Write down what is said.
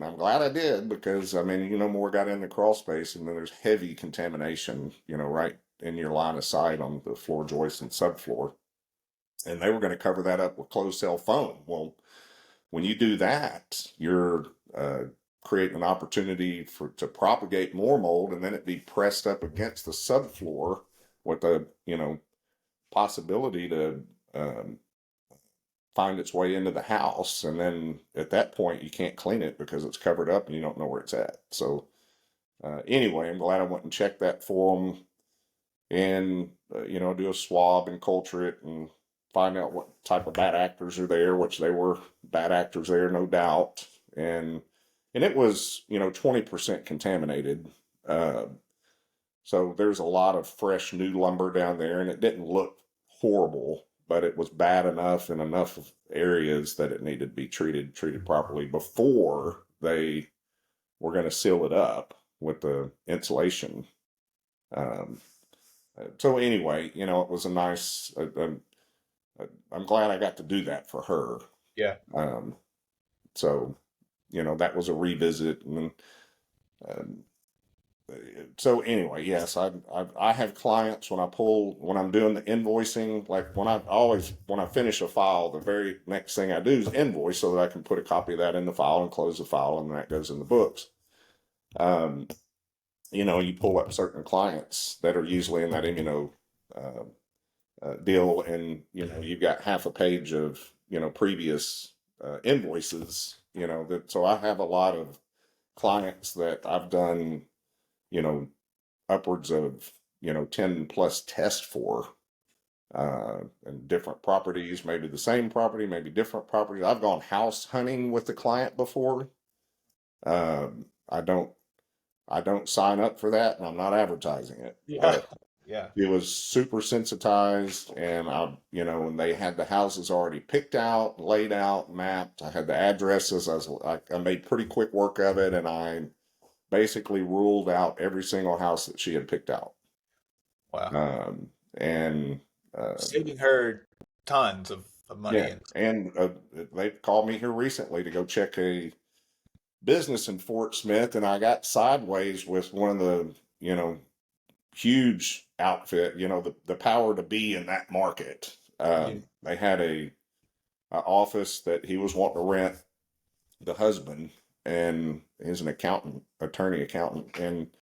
I'm glad I did because I mean, more got in the crawl space, and then there's heavy contamination, right in your line of sight on the floor joist and subfloor. And they were going to cover that up with closed cell foam. Well, when you do that, you're uh, creating an opportunity to propagate more mold, and then it be pressed up against the subfloor with the possibility to um, find its way into the house. And then at that point, you can't clean it because it's covered up and you don't know where it's at. So anyway, I'm glad I went and checked that for them, and do a swab and culture it and find out what type of bad actors are there, which they were bad actors there, no doubt. And it was 20% contaminated. Uh, so there's a lot of fresh new lumber down there, and it didn't look horrible, but it was bad enough in enough of areas that it needed to be treated properly before they were going to seal it up with the insulation. Um, so anyway, it was a nice. I'm glad I got to do that for her. Yeah. Um, so that was a revisit, and um, so anyway, yes, I have clients when I'm doing the invoicing, like when I finish a file, the very next thing I do is invoice so that I can put a copy of that in the file and close the file, and that goes in the books. Um, you pull up certain clients that are usually in that uh, deal, and you've got half a page of previous invoices. That so I have a lot of clients that I've done you know upwards of 10 plus tests for, and different properties, maybe the same property, maybe different properties. I've gone house hunting with the client before. Um, i don't i don't sign up for that, and I'm not advertising it, Yeah. but Yeah. it was super sensitized, and and they had the houses already picked out, laid out, mapped. I had the addresses. I made pretty quick work of it, and I basically ruled out every single house that she had picked out. Wow. And Saving her tons of money yeah, and and they called me here recently to go check a business in Fort Smith, and I got sideways with one of the huge outfit, the power to be in that market. yeah. They had a office that he was wanting to rent, the husband, and he's an accountant, attorney accountant, and